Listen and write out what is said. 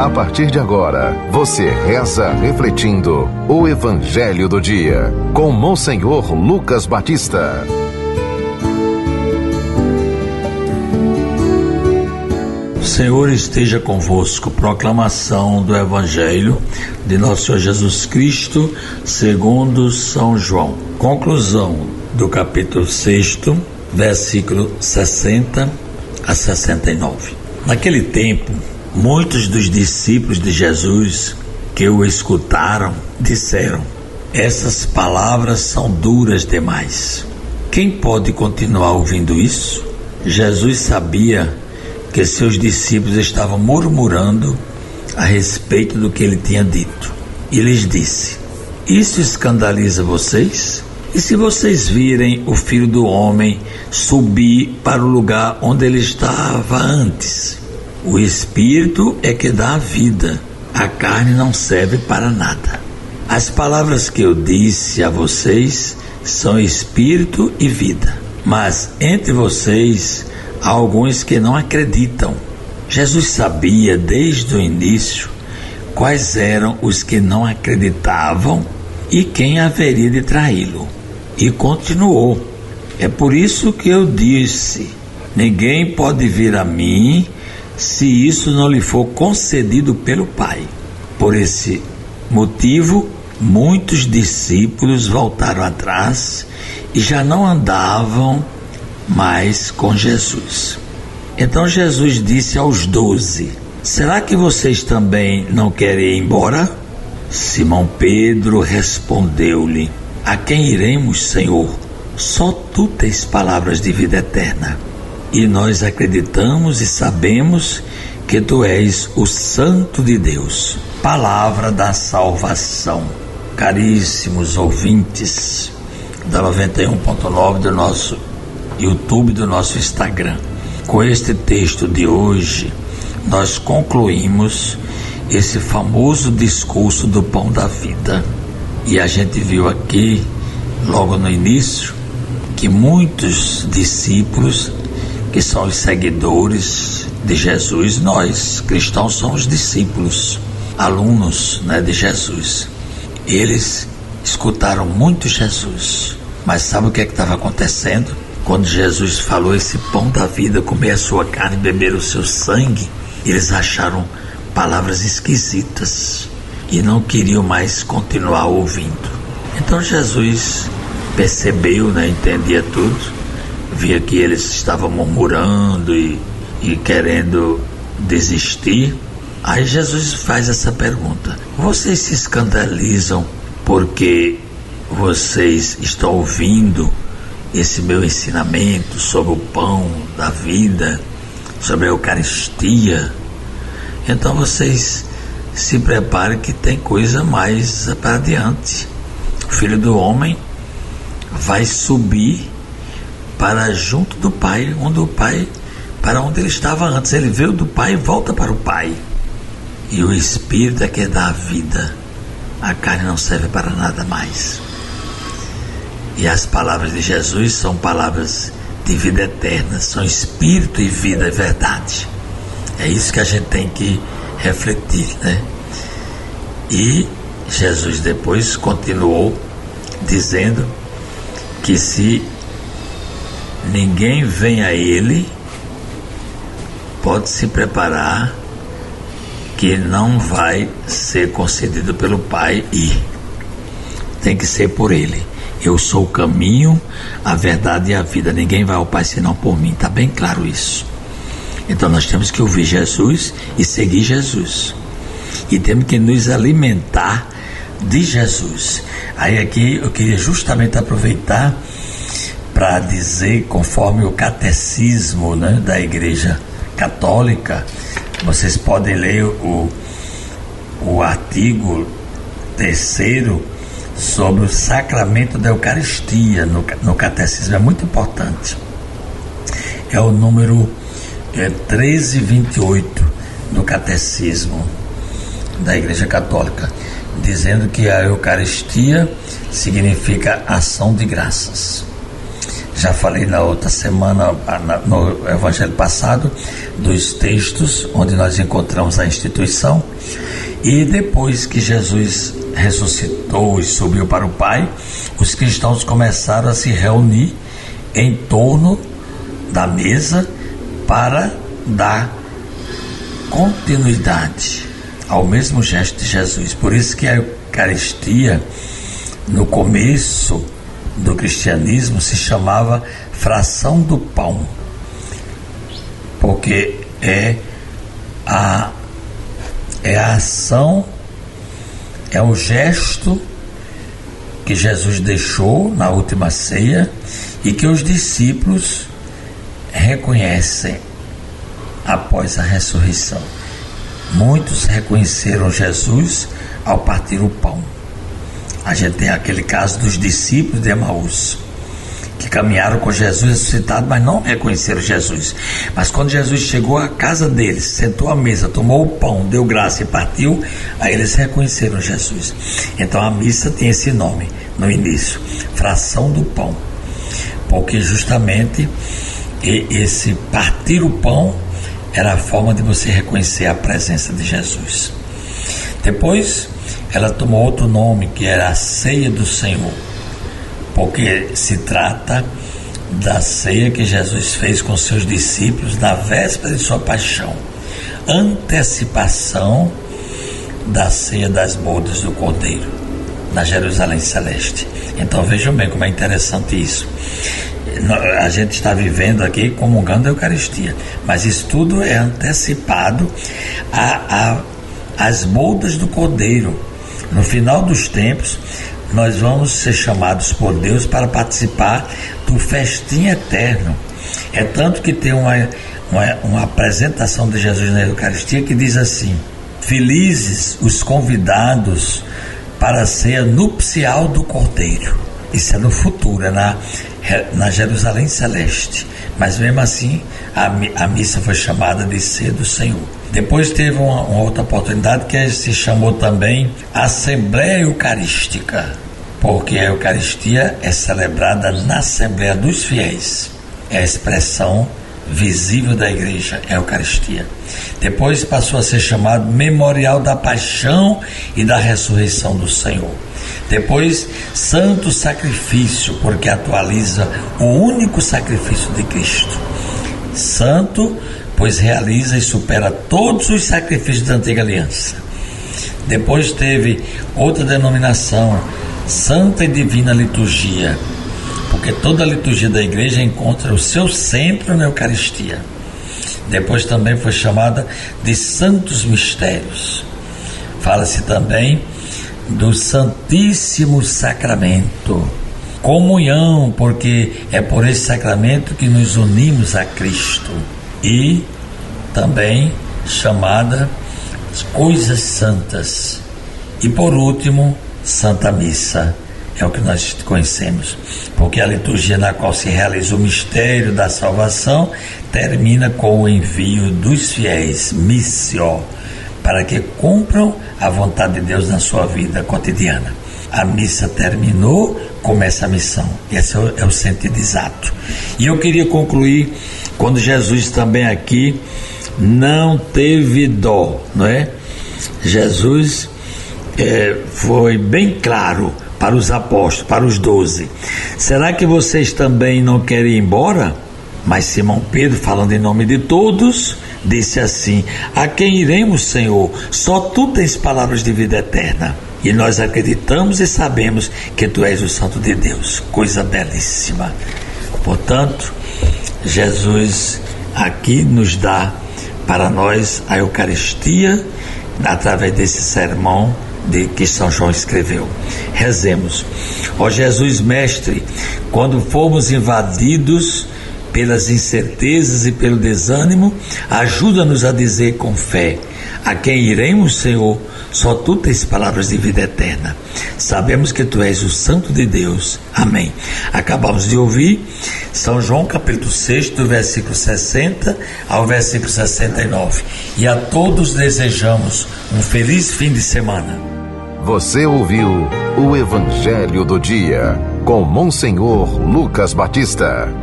A partir de agora, você reza refletindo o Evangelho do Dia, com Monsenhor Lucas Batista. O Senhor esteja convosco. Proclamação do Evangelho de Nosso Senhor Jesus Cristo, segundo São João. Conclusão do capítulo 6, versículo 60 a 69. Naquele tempo, muitos dos discípulos de Jesus que o escutaram disseram: essas palavras são duras demais. Quem pode continuar ouvindo isso? Jesus sabia que seus discípulos estavam murmurando a respeito do que ele tinha dito. E lhes disse: isso escandaliza vocês? E se vocês virem o Filho do Homem subir para o lugar onde ele estava antes? O Espírito é que dá a vida, a carne não serve para nada. As palavras que eu disse a vocês são Espírito e vida, mas entre vocês há alguns que não acreditam. Jesus sabia desde o início quais eram os que não acreditavam e quem haveria de traí-lo. E continuou: é por isso que eu disse: ninguém pode vir a mim se isso não lhe for concedido pelo Pai. Por esse motivo, muitos discípulos voltaram atrás e já não andavam mais com Jesus. Então Jesus disse aos 12: será que vocês também não querem ir embora? Simão Pedro respondeu-lhe: a quem iremos, Senhor? Só tu tens palavras de vida eterna. E nós acreditamos e sabemos que tu és o Santo de Deus. Palavra da salvação. Caríssimos ouvintes da 91.9 do nosso YouTube, do nosso Instagram, com este texto de hoje, nós concluímos esse famoso discurso do pão da vida. E a gente viu aqui, logo no início, que muitos discípulos, que são os seguidores de Jesus, nós cristãos somos discípulos, alunos, de Jesus. Eles escutaram muito Jesus, mas sabe o que estava acontecendo? Quando Jesus falou esse pão da vida, comer a sua carne e beber o seu sangue, eles acharam palavras esquisitas e não queriam mais continuar ouvindo. Então Jesus percebeu, entendia tudo, via que eles estavam murmurando e querendo desistir. Aí Jesus faz essa pergunta: vocês se escandalizam porque vocês estão ouvindo esse meu ensinamento sobre o pão da vida, sobre a Eucaristia? Então vocês se preparem que tem coisa mais para adiante. O Filho do Homem vai subir para junto do Pai, para onde ele estava antes. Ele veio do Pai e volta para o Pai. E o Espírito é que dá a vida. A carne não serve para nada mais. E as palavras de Jesus são palavras de vida eterna, são Espírito e vida e verdade. É isso que a gente tem que refletir, E Jesus depois continuou dizendo que se ninguém vem a ele, pode se preparar que não vai ser concedido pelo Pai ir. Tem que ser por ele. Eu sou o caminho, a verdade e a vida. Ninguém vai ao Pai senão por mim. Está bem claro isso. Então nós temos que ouvir Jesus e seguir Jesus. E temos que nos alimentar de Jesus. Aí aqui eu queria justamente aproveitar para dizer, conforme o catecismo da Igreja Católica, vocês podem ler o artigo 3º sobre o sacramento da Eucaristia no catecismo. É muito importante. É o número 1328 do catecismo da Igreja Católica, dizendo que a Eucaristia significa ação de graças. Já falei na outra semana, no evangelho passado, dos textos onde nós encontramos a instituição. E depois que Jesus ressuscitou e subiu para o Pai, os cristãos começaram a se reunir em torno da mesa para dar continuidade ao mesmo gesto de Jesus. Por isso que a Eucaristia, no começo do cristianismo, se chamava fração do pão, porque é a ação, é o gesto que Jesus deixou na última ceia e que os discípulos reconhecem após a ressurreição. Muitos reconheceram Jesus ao partir o pão. A gente tem aquele caso dos discípulos de Emaús, que caminharam com Jesus ressuscitado, mas não reconheceram Jesus. Mas quando Jesus chegou à casa deles, sentou à mesa, tomou o pão, deu graça e partiu, aí eles reconheceram Jesus. Então a missa tem esse nome no início, fração do pão, porque justamente esse partir o pão era a forma de você reconhecer a presença de Jesus. Depois ela tomou outro nome, que era a ceia do Senhor, porque se trata da ceia que Jesus fez com seus discípulos na véspera de sua paixão, antecipação da ceia das bodas do Cordeiro, na Jerusalém Celeste. Então vejam bem como é interessante isso. A gente está vivendo aqui comungando a Eucaristia, mas isso tudo é antecipado às bodas do Cordeiro. No final dos tempos, nós vamos ser chamados por Deus para participar do festim eterno. É tanto que tem uma apresentação de Jesus na Eucaristia que diz assim: felizes os convidados para a ceia nupcial do Cordeiro. Isso é no futuro, é na Jerusalém Celeste. Mas mesmo assim, a missa foi chamada de ceia do Senhor. Depois teve uma outra oportunidade que se chamou também Assembleia Eucarística, porque a Eucaristia é celebrada na Assembleia dos Fiéis. É a expressão visível da igreja, é a Eucaristia. Depois passou a ser chamado Memorial da Paixão e da Ressurreição do Senhor. Depois, Santo Sacrifício, porque atualiza o único sacrifício de Cristo. Santo, pois realiza e supera todos os sacrifícios da Antiga Aliança. Depois teve outra denominação, Santa e Divina Liturgia, porque toda a liturgia da igreja encontra o seu centro na Eucaristia. Depois também foi chamada de Santos Mistérios. Fala-se também do Santíssimo Sacramento. Comunhão, porque é por esse sacramento que nos unimos a Cristo. E também chamada Coisas Santas. E por último, Santa Missa. É o que nós conhecemos, porque a liturgia na qual se realiza o mistério da salvação termina com o envio dos fiéis, missio, para que cumpram a vontade de Deus na sua vida cotidiana. A missa terminou, começa a missão. Esse é o sentido exato. E eu queria concluir quando Jesus também aqui não teve dó, não é? Jesus foi bem claro para os apóstolos, para os 12. Será que vocês também não querem ir embora? Mas Simão Pedro, falando em nome de todos, disse assim: a quem iremos, Senhor? Só tu tens palavras de vida eterna. E nós acreditamos e sabemos que tu és o Santo de Deus. Coisa belíssima. Portanto, Jesus aqui nos dá para nós a Eucaristia através desse sermão que São João escreveu. Rezemos. Ó Jesus Mestre, quando formos invadidos pelas incertezas e pelo desânimo, ajuda-nos a dizer com fé: a quem iremos, Senhor? Só tu tens palavras de vida eterna. Sabemos que tu és o Santo de Deus. Amém. Acabamos de ouvir São João capítulo 6, do versículo 60 ao versículo 69. E a todos desejamos um feliz fim de semana. Você ouviu o Evangelho do Dia. com Monsenhor Lucas Batista.